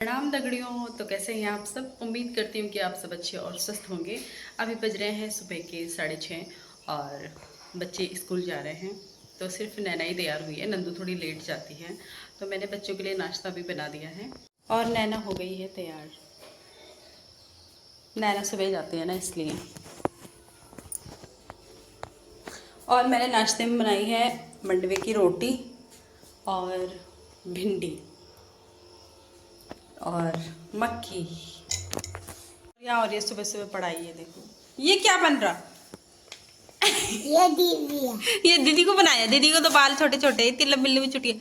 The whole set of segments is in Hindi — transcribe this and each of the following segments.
प्रणाम दगड़ियों। तो कैसे हैं आप सब? उम्मीद करती हूँ कि आप सब अच्छे और स्वस्थ होंगे। अभी बज रहे हैं सुबह के 6:30 और बच्चे स्कूल जा रहे हैं। तो सिर्फ नैना ही तैयार हुई है, नंदू थोड़ी लेट जाती है। तो मैंने बच्चों के लिए नाश्ता भी बना दिया है और नैना हो गई है तैयार। नैना सुबह जाती है ना, इसलिए। और मैंने नाश्ते में बनाई है मंडवे की रोटी और भिंडी और मक्की। यहाँ और ये सुबह सुबह पढ़ाई है, देखो ये क्या बन रहा। ये दीदी है। ये दीदी को बनाया। दीदी को तो बाल छोटे छोटे, इतनी लंबी लंबी छुट्टी।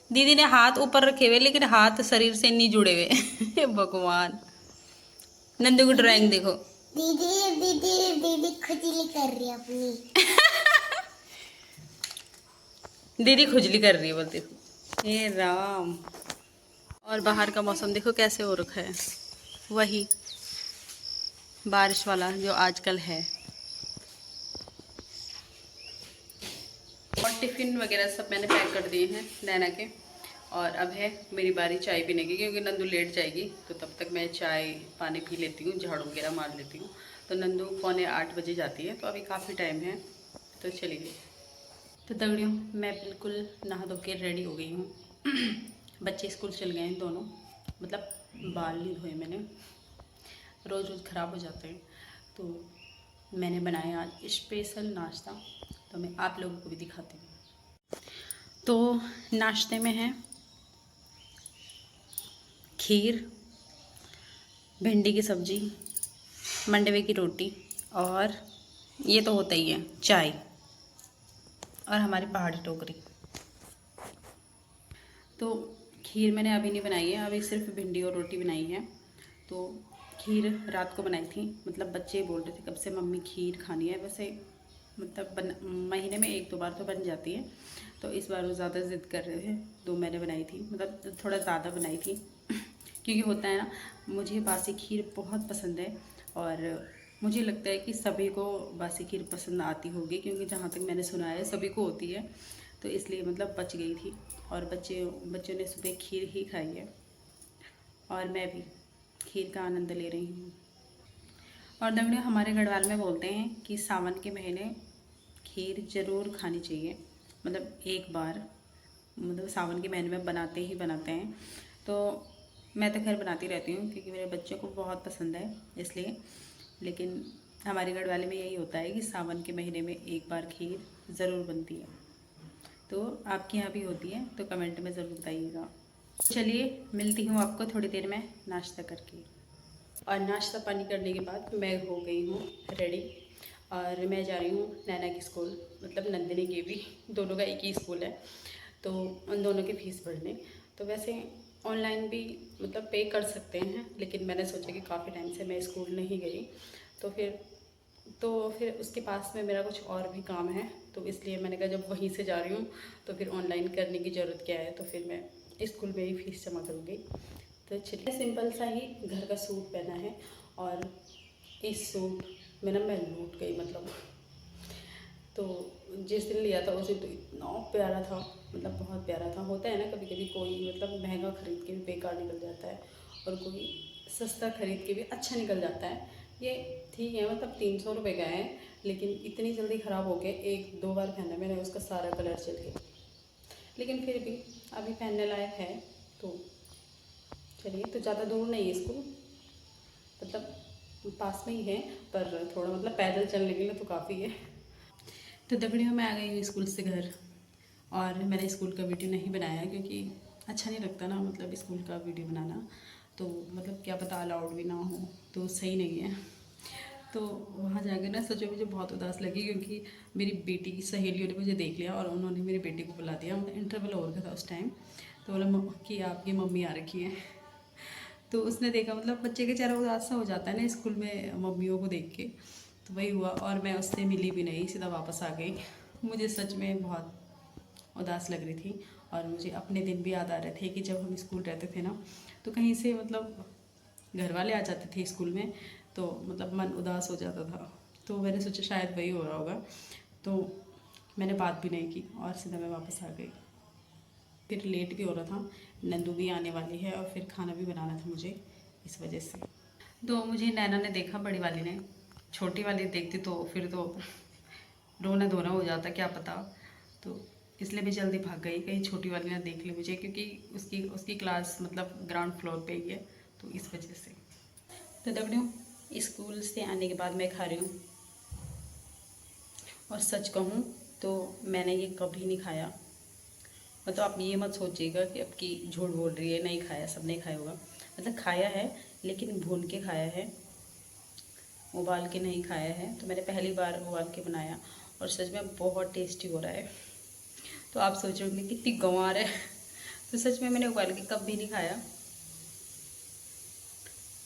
दीदी ने हाथ ऊपर रखे हुए लेकिन हाथ शरीर से नहीं जुड़े हुए। भगवान। नंदू की ड्राइंग देखो। दीदी दीदी दीदी खुजली कर रही है अपनी। दीदी खुजली कर रही है, बोलते हे राम। और बाहर का मौसम देखो कैसे हो रखा है, वही बारिश वाला जो आजकल है। और टिफ़िन वगैरह सब मैंने पैक कर दिए हैं नैना के। और अब है मेरी बारी चाय पीने की, क्योंकि नंदू लेट जाएगी तो तब तक मैं चाय पानी पी लेती हूँ, झाड़ू वगैरह मार लेती हूँ। तो नंदू 7:45 जाती है, तो अभी काफ़ी टाइम है। तो चलिए। तो दगड़ियों, मैं बिल्कुल नहा धो के रेडी हो गई हूँ। बच्चे स्कूल चल गए हैं दोनों, मतलब बाल नहीं धोए मैंने, रोज़ रोज़ ख़राब हो जाते हैं। तो मैंने बनाया आज स्पेशल नाश्ता, तो मैं आप लोगों को भी दिखाती हूँ। तो नाश्ते में है खीर, भिंडी की सब्ज़ी, मंडवे की रोटी और ये तो होता ही है चाय और हमारी पहाड़ी टोकरी। तो खीर मैंने अभी नहीं बनाई है, अभी सिर्फ भिंडी और रोटी बनाई है। तो खीर रात को बनाई थी, मतलब बच्चे बोल रहे थे कब से मम्मी खीर खानी है। वैसे मतलब महीने में 1-2 बार तो बन जाती है, तो इस बार वो ज़्यादा ज़िद कर रहे थे तो मैंने बनाई थी, मतलब थोड़ा ज़्यादा बनाई थी। क्योंकि होता है ना, मुझे बासी खीर बहुत पसंद है और मुझे लगता है कि सभी को बासी खीर पसंद आती होगी, क्योंकि जहाँ तक मैंने सुना है सभी को होती है। तो इसलिए मतलब बच गई थी और बच्चों ने सुबह खीर ही खाई है और मैं भी खीर का आनंद ले रही हूँ। और दगड़ियों, हमारे गढ़वाल में बोलते हैं कि सावन के महीने खीर ज़रूर खानी चाहिए, मतलब एक बार, मतलब सावन के महीने में बनाते ही बनाते हैं। तो मैं तो खैर बनाती रहती हूँ क्योंकि मेरे बच्चों को बहुत पसंद है, इसलिए। लेकिन हमारे गढ़वाले में यही होता है कि सावन के महीने में एक बार खीर ज़रूर बनती है। तो आपके यहाँ भी होती है तो कमेंट में ज़रूर बताइएगा। चलिए, मिलती हूँ आपको थोड़ी देर में नाश्ता करके। और नाश्ता पानी करने के बाद मैं हो गई हूँ रेडी और मैं जा रही हूँ नैना की स्कूल, मतलब नंदिनी की भी, दोनों का एक ही स्कूल है। तो उन दोनों की फ़ीस भरने। तो वैसे ऑनलाइन भी मतलब पे कर सकते हैं, लेकिन मैंने सोचा कि काफ़ी टाइम से मैं स्कूल नहीं गई, तो फिर उसके पास में मेरा कुछ और भी काम है, तो इसलिए मैंने कहा जब वहीं से जा रही हूँ तो फिर ऑनलाइन करने की ज़रूरत क्या है। तो फिर मैं स्कूल में ही फ़ीस जमा करूँगी। तो चलिए, सिंपल सा ही घर का सूट पहना है और इस सूट में ना मैं लूट गई, मतलब। तो जिस दिन लिया था उस दिन तो इतना प्यारा था, मतलब बहुत प्यारा था। होता है ना कभी कभी कोई मतलब महंगा खरीद के भी बेकार निकल जाता है और कोई सस्ता खरीद के भी अच्छा निकल जाता है। ये ठीक है, मतलब 300 रुपये का है, लेकिन इतनी जल्दी ख़राब हो गया। 1-2 बार पहना मैंने, उसका सारा कलर चल गया, लेकिन फिर भी अभी पहनने लायक है। तो चलिए, तो ज़्यादा दूर नहीं है स्कूल, मतलब पास में ही है, पर थोड़ा मतलब पैदल चलने के लिए तो काफ़ी है। तो दगड़ियों, मैं आ गई हूँ स्कूल से घर और मैंने स्कूल का वीडियो नहीं बनाया क्योंकि अच्छा नहीं लगता ना, मतलब स्कूल का वीडियो बनाना। तो मतलब क्या पता अलाउड भी ना हो, तो सही नहीं है। तो वहाँ जाकर ना सच में मुझे बहुत उदास लगी, क्योंकि मेरी बेटी की सहेलियों ने मुझे देख लिया और उन्होंने मेरी बेटी को बुला दिया। मतलब इंटरवल हो रखा था उस टाइम, तो बोला कि आपकी मम्मी आ रखी है। तो उसने देखा, मतलब बच्चे का चेहरा उदास सा हो जाता है ना स्कूल में मम्मियों को देख के। तो वही हुआ और मैं उससे मिली भी नहीं, सीधा वापस आ गई। मुझे सच में बहुत उदास लग रही थी और मुझे अपने दिन भी याद आ रहे थे कि जब हम स्कूल रहते थे ना, तो कहीं से मतलब घर वाले आ जाते थे स्कूल में, तो मतलब मन उदास हो जाता था। तो मैंने सोचा शायद वही हो रहा होगा, तो मैंने बात भी नहीं की और सीधा मैं वापस आ गई। फिर लेट भी हो रहा था, नंदू भी आने वाली है और फिर खाना भी बनाना था मुझे, इस वजह से। तो मुझे नैना ने देखा, बड़ी वाली ने, छोटी वाली देखती तो फिर तो रोना धोना हो जाता क्या पता, तो इसलिए मैं जल्दी भाग गई, कहीं छोटी वाली ना देख ली मुझे, क्योंकि उसकी क्लास मतलब ग्राउंड फ्लोर पे ही है, तो इस वजह से। तो दगड़ियों, स्कूल से आने के बाद मैं खा रही हूँ, और सच कहूँ तो मैंने ये कभी नहीं खाया। मतलब आप ये मत सोचिएगा कि अब की झूठ बोल रही है, नहीं खाया, सब नहीं खाया होगा। मतलब खाया है, लेकिन भून के खाया है, उबाल के नहीं खाया है। तो मैंने पहली बार उबाल के बनाया, और सच में बहुत टेस्टी हो रहा है। तो आप सोच रहे होंगे कितनी गंवार है। तो सच में मैंने उबाल के कभी नहीं खाया,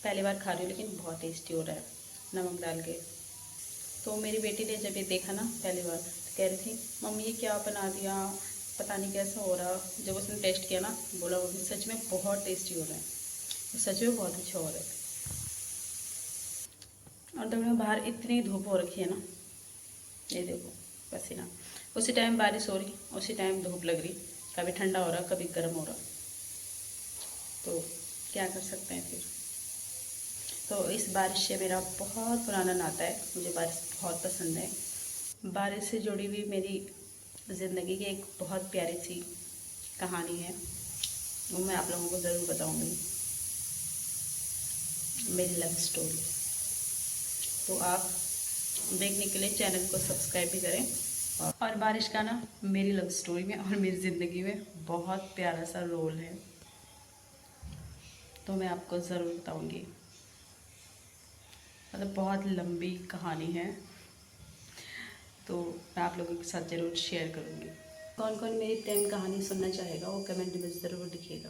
पहली बार खा रही हूँ, लेकिन बहुत टेस्टी हो रहा है नमक डाल के। तो मेरी बेटी ने जब ये देखा ना पहली बार, तो कह रही थी मम्मी ये क्या बना दिया, पता नहीं कैसा हो रहा। जब उसने टेस्ट किया ना, बोला मम्मी सच में बहुत टेस्टी हो रहा है, तो सच में बहुत अच्छा हो रहा है। और तो बाहर इतनी धूप हो रखी है ना, ये देखो पसीना, उसी टाइम बारिश हो रही, उसी टाइम धूप लग रही, कभी ठंडा हो रहा, कभी गर्म हो रहा, तो क्या कर सकते हैं फिर। तो इस बारिश से मेरा बहुत पुराना नाता है, मुझे बारिश बहुत पसंद है। बारिश से जुड़ी हुई मेरी ज़िंदगी की एक बहुत प्यारी सी कहानी है, वो मैं आप लोगों को ज़रूर बताऊंगी, मेरी लव स्टोरी। तो आप देखने के लिए चैनल को सब्सक्राइब भी करें। और बारिश का ना मेरी लव स्टोरी में और मेरी ज़िंदगी में बहुत प्यारा सा रोल है, तो मैं आपको ज़रूर बताऊंगी। मतलब बहुत लंबी कहानी है, तो मैं आप लोगों के साथ ज़रूर शेयर करूंगी। कौन कौन मेरी प्रेम कहानी सुनना चाहेगा वो कमेंट में ज़रूर लिखिएगा।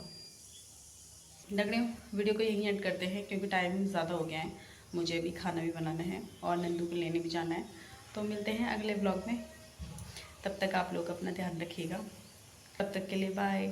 दगड़ियों, वीडियो को यहीं एंड करते हैं, क्योंकि टाइम ज़्यादा हो गया है, मुझे भी खाना भी बनाना है और नंदू को लेने भी जाना है। तो मिलते हैं अगले ब्लॉग में, तब तक आप लोग अपना ध्यान रखिएगा। तब तक के लिए बाय।